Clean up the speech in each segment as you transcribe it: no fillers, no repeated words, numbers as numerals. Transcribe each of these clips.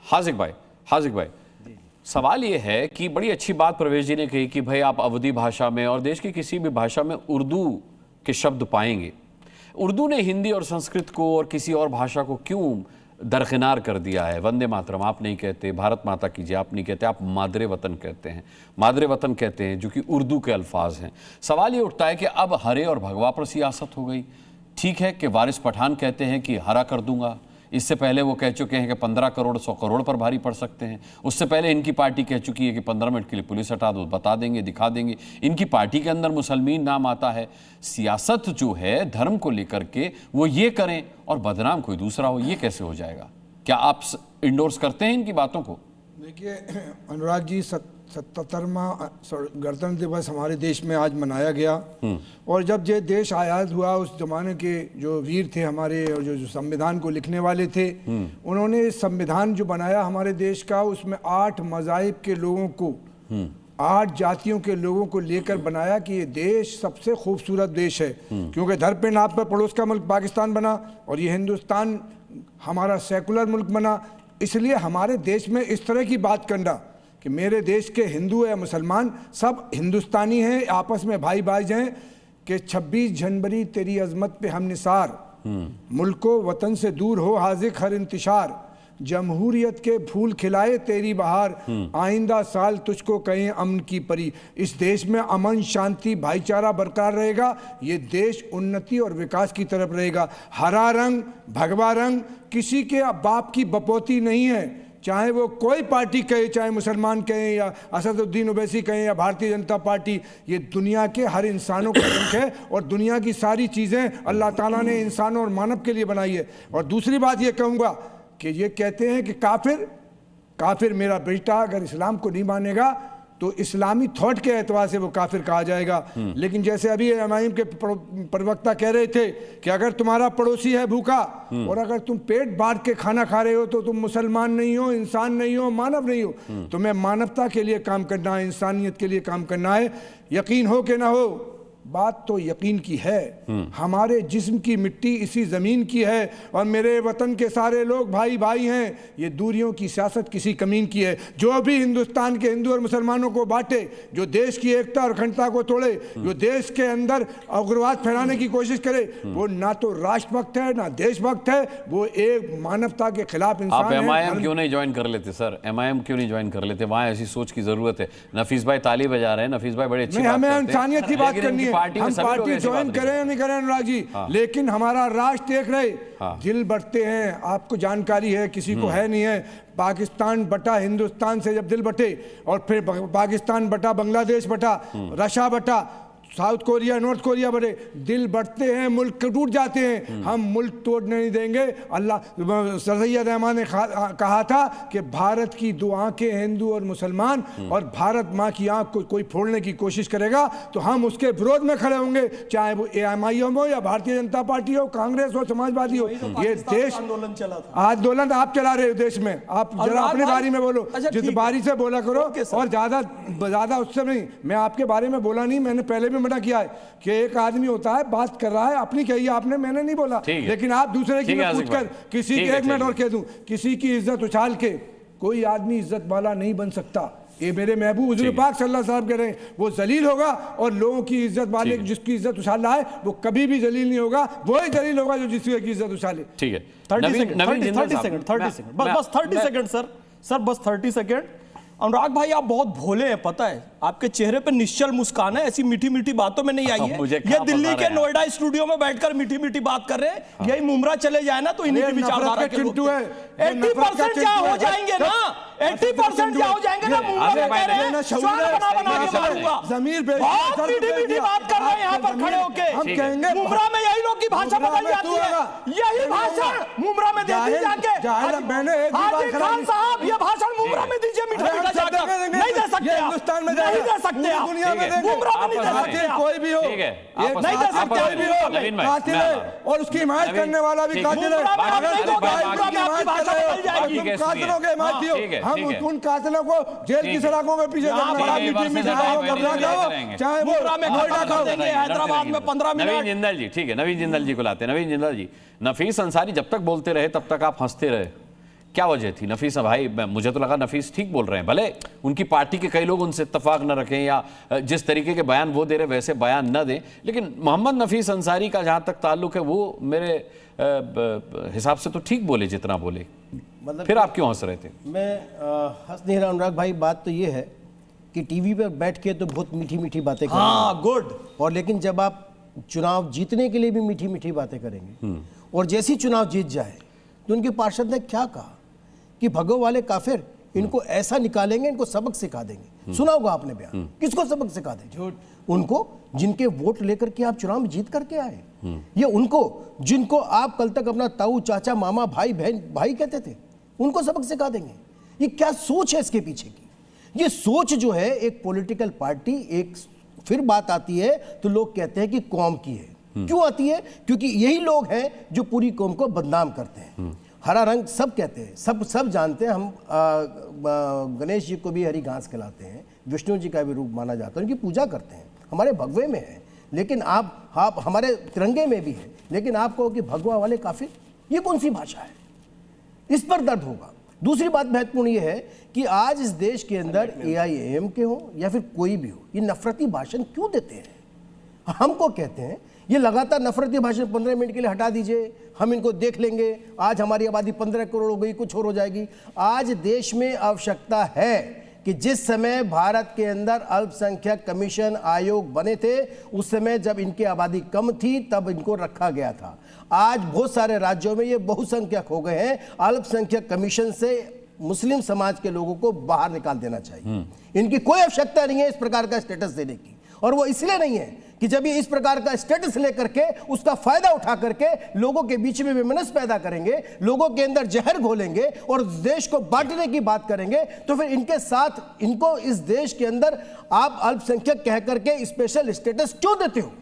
हाजिक भाई, सवाल ये है कि बड़ी अच्छी बात प्रवेश जी ने कही कि भाई आप अवधी भाषा में और देश की किसी भी भाषा में उर्दू के शब्द पाएंगे। उर्दू ने हिंदी और संस्कृत को और किसी और भाषा को क्यों दरकिनार कर दिया है? वंदे मातरम आप नहीं कहते, भारत माता कीजिए आप नहीं कहते, आप मादरे वतन कहते हैं, मादरे वतन कहते हैं जो कि उर्दू के अल्फाज हैं। सवाल ये उठता है कि अब हरे और भगवा पर सियासत हो गई। ठीक है कि वारिस पठान कहते हैं कि हरा कर दूंगा, इससे पहले वो कह चुके हैं कि 15 करोड़ 100 करोड़ पर भारी पड़ सकते हैं। उससे पहले इनकी पार्टी कह चुकी है कि 15 मिनट के लिए पुलिस हटा दो, बता देंगे, दिखा देंगे। इनकी पार्टी के अंदर मुसलमान नाम आता है। सियासत जो है धर्म को लेकर के वो ये करें और बदनाम कोई दूसरा हो, ये कैसे हो जाएगा? क्या आप इंडोर्स करते हैं इनकी बातों को? देखिए अनुराग जी, 77वां गणतंत्र दिवस हमारे देश में आज मनाया गया और जब ये देश आज़ाद हुआ उस जमाने के जो वीर थे हमारे और जो संविधान को लिखने वाले थे, उन्होंने संविधान जो बनाया हमारे देश का, उसमें 8 मज़ाहिब के लोगों को 8 जातियों के लोगों को लेकर बनाया कि ये देश सबसे खूबसूरत देश है। क्योंकि धर पे नाप पर पड़ोस का मुल्क पाकिस्तान बना और ये हिंदुस्तान हमारा सेकुलर मुल्क बना। इसलिए हमारे देश में इस तरह की बात करना कि मेरे देश के हिंदू या मुसलमान सब हिंदुस्तानी हैं, आपस में भाई भाई हैं, कि 26 जनवरी तेरी अजमत पे हम निसार, मुल्को वतन से दूर हो हाजिक हर इंतशार, जमहूरियत के फूल खिलाए तेरी बहार, आइंदा साल तुझको कहें अमन की परी। इस देश में अमन शांति भाईचारा बरकरार रहेगा, ये देश उन्नति और विकास की तरफ रहेगा। हरा रंग भगवा रंग किसी के बाप की बपोती नहीं है, चाहे वो कोई पार्टी कहे, चाहे मुसलमान कहें या असदुद्दीन ओवैसी कहें या भारतीय जनता पार्टी, ये दुनिया के हर इंसानों का रंग है और दुनिया की सारी चीज़ें अल्लाह ताला ने इंसानों और मानव के लिए बनाई है। और दूसरी बात ये कहूँगा कि ये कहते हैं कि काफिर मेरा बेटा अगर इस्लाम को नहीं मानेगा तो इस्लामी थॉट के एतबार से वो काफिर कहा जाएगा। लेकिन जैसे अभी एमआईएम के प्रवक्ता कह रहे थे कि अगर तुम्हारा पड़ोसी है भूखा और अगर तुम पेट बांट के खाना खा रहे हो तो तुम मुसलमान नहीं हो, इंसान नहीं हो, मानव नहीं हो। तुम्हें मानवता के लिए काम करना है, इंसानियत के लिए काम करना है। यकीन हो कि ना हो, बात तो यकीन की है। हमारे जिस्म की मिट्टी इसी ज़मीन की है और मेरे वतन के सारे लोग भाई भाई हैं। ये दूरियों की सियासत किसी कमीन की है। जो भी हिंदुस्तान के हिंदू और मुसलमानों को बांटे, जो देश की एकता और अखंडता को तोड़े, जो देश के अंदर उग्रवाद फैलाने की कोशिश करे, वो ना तो राष्ट्रभक्त है ना देशभक्त है, वो एक मानवता के खिलाफ इंसान है। आप एमआईएम क्यों नहीं ज्वाइन कर लेते सर? एमआईएम क्यों नहीं ज्वाइन कर लेते? वहाँ ऐसी सोच की जरूरत है। नफीस भाई ताली बजा रहे हैं, नफीस भाई बड़े अच्छे, हमें इंसानियत की बात करनी है। हम पार्टी ज्वाइन करें या नहीं करें अनुराग जी, लेकिन हमारा राष्ट्र देख रहे, दिल बढ़ते हैं। आपको जानकारी है, किसी को है नहीं है, पाकिस्तान बटा हिंदुस्तान से जब दिल बटे और फिर पाकिस्तान बटा बांग्लादेश बटा, रशिया बटा, साउथ कोरिया नॉर्थ कोरिया बड़े, दिल बढ़ते हैं, मुल्क टूट जाते हैं। हम मुल्क तोड़ने नहीं देंगे। अल्लाह सैयद रहमान ने कहा था कि भारत की 2 आंखें हिंदू और मुसलमान, और भारत माँ की आंख को कोई फोड़ने की कोशिश करेगा तो हम उसके विरोध में खड़े होंगे, चाहे वो एमआईएम हो या भारतीय जनता पार्टी हो, कांग्रेस हो, समाजवादी हो। ये देश आंदोलन चला था। आंदोलन आप चला रहे हो देश में। आप जरा अपने बारे में बोलो, जिस बारी से बोला करो और ज्यादा उससे नहीं। मैं आपके बारे में बोला नहीं, मैंने पहले भी मना किया है कि एक आदमी होता है, बात कर रहा है, अपनी कही आपने, मैंने नहीं बोला। लेकिन आप दूसरे की पूछकर किसी की, एक मिनट और कह दूं, किसी की इज्जत उछाल के कोई आदमी इज्जत वाला नहीं बन सकता। ये मेरे महबूब हुजूर पाक सल्लल्लाहु अलैहि वसल्लम कह रहे हैं, वो जलील होगा और लोगों की इज्जत वाले जिसकी इज्जत उछाल रहा है वो कभी भी जलील नहीं होगा। वो ही जलील होगा जो जिसकी की इज्जत उछाले। ठीक है, 30 सेकंड बस 30 सेकंड सर बस 30 सेकंड। अनुराग भाई आप बहुत भोले हैं, पता है, आपके चेहरे पे निश्चल मुस्कान है, ऐसी मीठी मीठी बातों में नहीं आई है। ये दिल्ली के नोएडा स्टूडियो में बैठकर मीठी मीठी बात कर रहे हैं। यही मुमरा चले जाए ना तो इन्हीं की विचारधारा के लोग 80% क्या हो जाएंगे ना, 80% क्या हो जाएंगे ना। मुमरा में कह रहे हैं स्वाद बना के मारूंगा। बहुत मीठी मीठी बात कर रहे हैं यहाँ पर खड़े होके। हम कहेंगे मुमरा में यही लोग की भाषा बदल जाती है, यही भाषण मुमरा में दे दी जाके। हाजी खान साहब ये भाषण मुमरा में दीजिए, मीठा मीठा जाकर। नहीं दे सकते, हिंदुस्तान में नहीं दे सकते, दुनिया में कोई भी हो, नहीं दे सकते, कोई भी हो कातिल है और उसकी हिमायत करने वाला भी कातिल है। कातिलों के हिमायती हो, हम उन कातिलों को जेल की सलाखों में पीछे चाहे वो नोएडा का देंगे, हैदराबाद में 15 मिनट। नवीन जिंदल जी, ठीक है, नवीन जिंदल जी को लाते हैं। नवीन जिंदल जी, नफीस अंसारी जब तक बोलते रहे तब तक आप हंसते रहे क्या वजह थी? नफीस भाई, मुझे तो लगा नफीस ठीक बोल रहे हैं, भले उनकी पार्टी के कई लोग उनसे इत्तेफाक न रखें या जिस तरीके के बयान वो दे रहे वैसे बयान न दें, लेकिन मोहम्मद नफीस अंसारी का जहां तक ताल्लुक है वो मेरे हिसाब से तो ठीक बोले जितना बोले। मतलब फिर आप क्यों हंस रहे थे? मैं हंस नहीं रहा अनुराग भाई, बात तो ये है कि टीवी पर बैठ के तो बहुत मीठी मीठी बातें करेंगे, हाँ गुड, और लेकिन जब आप चुनाव जीतने के लिए भी मीठी मीठी बातें करेंगे और जैसे ही चुनाव जीत जाए तो उनके पार्षद ने क्या कहा कि भगो वाले काफिर, इनको ऐसा निकालेंगे, इनको सबक सिखा देंगे। सुना होगा आपने बयान, किसको सबक सिखा देंगे? झूठ। उनको जिनके वोट लेकर के आप चुनाव में जीत करके आए, ये उनको जिनको आप कल तक अपना ताऊ, चाचा, मामा, भाई, बहन, भाई कहते थे, उनको सबक सिखा देंगे। ये क्या सोच है इसके पीछे की? ये सोच जो है एक पॉलिटिकल पार्टी, एक फिर बात आती है तो लोग कहते हैं कि कौम की है। क्यों आती है? क्योंकि यही लोग हैं जो पूरी कौम को बदनाम करते हैं। हरा रंग सब कहते हैं, सब जानते हैं। हम गणेश जी को भी हरी घास खिलाते हैं, विष्णु जी का भी रूप माना जाता है, उनकी पूजा करते हैं, हमारे भगवे में है। लेकिन आप हमारे तिरंगे में भी है, लेकिन आप कहो कि भगवा वाले काफिर, ये कौन सी भाषा है? इस पर दर्द होगा। दूसरी बात महत्वपूर्ण ये है कि आज इस देश के अंदर AIAM के हो या फिर कोई भी हो, ये नफरती भाषण क्यों देते हैं? हमको कहते हैं ये लगातार नफरती भाषण 15 मिनट के लिए हटा दीजिए, हम इनको देख लेंगे, आज हमारी आबादी 15 करोड़ हो गई, कुछ और हो जाएगी। आज देश में आवश्यकता है कि जिस समय भारत के अंदर अल्पसंख्यक कमीशन आयोग बने थे, उस समय जब इनकी आबादी कम थी तब इनको रखा गया था। आज बहुत सारे राज्यों में ये बहुसंख्यक हो गए हैं, अल्पसंख्यक कमीशन से मुस्लिम समाज के लोगों को बाहर निकाल देना चाहिए। इनकी कोई आवश्यकता नहीं है इस प्रकार का स्टेटस देने की, और वो इसलिए नहीं है कि जब ये इस प्रकार का स्टेटस लेकर के उसका फायदा उठा करके लोगों के बीच में विमनस पैदा करेंगे, लोगों के अंदर जहर घोलेंगे और देश को बांटने की बात करेंगे, तो फिर इनके साथ इनको इस देश के अंदर आप अल्पसंख्यक कह करके स्पेशल स्टेटस क्यों देते हो?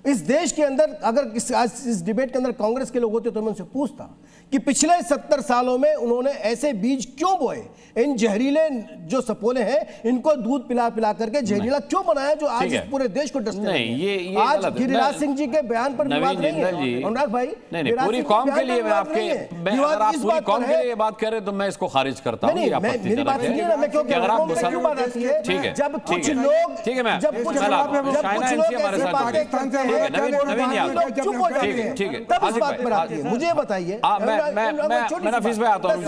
इस देश के अंदर अगर इस डिबेट के अंदर कांग्रेस के लोग होते तो मैं उनसे पूछता कि पिछले 70 सालों में उन्होंने ऐसे बीज क्यों बोए, इन जहरीले जो सपोले हैं इनको दूध पिला पिला करके जहरीला क्यों बनाया जो आज इस पूरे देश को डसते हैं? ये आज गिरिराज सिंह जी के बयान पर विवाद नहीं है अनुराग भाई, नहीं पूरी कौम के लिए मैं आपके, अगर आप पूरी कौम के लिए बात कर रहे तो मैं इसको खारिज करता हूं। मेरी बात सुनिए ना, मैं क्यों कह रहा हूं, क्यों बात आती है? ठीक है, जब कुछ लोग, जब कुछ लोग पाकिस्तान से चुप हो जाते हैं, तब इस बात पर आती है। मुझे बताइए, मैं नफीस भाई आता हूं,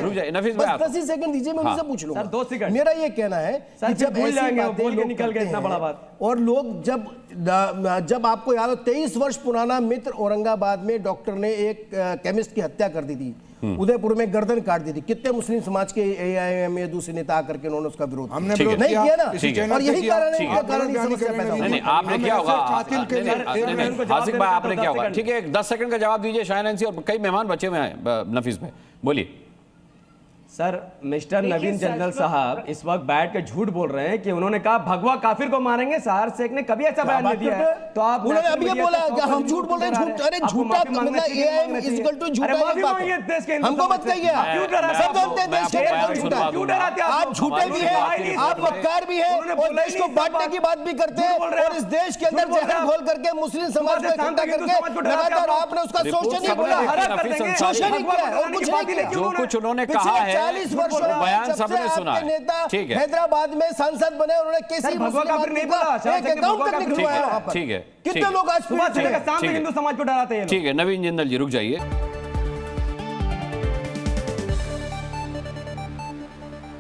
रुक जाइए नफीस भाई, 10 सेकंड दीजिए, मैं उनसे पूछ लूंगा। 2 सेकंड। मेरा ये कहना है कि जब ऐसी बातें लोग निकल गए, इतना बड़ा बात, और लोग जब आपको याद हो 23 वर्ष पुराना मित्र औरंगाबाद में डॉक्टर ने एक केमिस्ट की हत्या कर दी थी, उदयपुर में गर्दन काट दी थी, कितने मुस्लिम समाज के AIM या दूसरे नेता आकर के उन्होंने उसका विरोध हमने नहीं किया ना, और यही कारण है नहीं आपने क्या होगा, हासिक भाई आपने क्या होगा? ठीक है, 10 सेकंड का जवाब दीजिए। शाहनैंसी और कई मेहमान बचे हुए हैं, नफीस भाई बोलिए। सर, मिस्टर नवीन जंगल साहब इस वक्त बैठ के झूठ बोल रहे हैं कि उन्होंने कहा भगवा काफिर को मारेंगे। सहर शेख ने कभी ऐसा बयान नहीं दिया है, तो आप उन्होंने अभी ये बोला कि हम झूठ बोल रहे हैं। झूठ, अरे झूठा मतलब AIM इक्वल टू झूठा, एक बात है, हमको मत कहिए, सब जानते हैं देश के अंदर झूठा, आप झूठे भी हैं, आप मक्कार भी हैं, और देश को बांटने की बात भी करते हैं, और इस देश के अंदर जहर घोल करके मुस्लिम समाज को इकट्ठा करके लगातार आपने उसका शोषण नहीं बोला, शोषण नहीं किया और कुछ नहीं किया। जो कुछ उन्होंने कहा है 40 वर्षों में बयान सबने सुना है। नेता ठीक है, हैदराबाद में सांसद बने, उन्होंने किसी मुस्लिम आदमी का एक अकाउंट तक नहीं खुलवाया वहां पर। ठीक है, कितने लोग आज सुबह से लेकर शाम तक हिंदू समाज को डराते हैं। ठीक है, नवीन जिंदल जी रुक जाइए।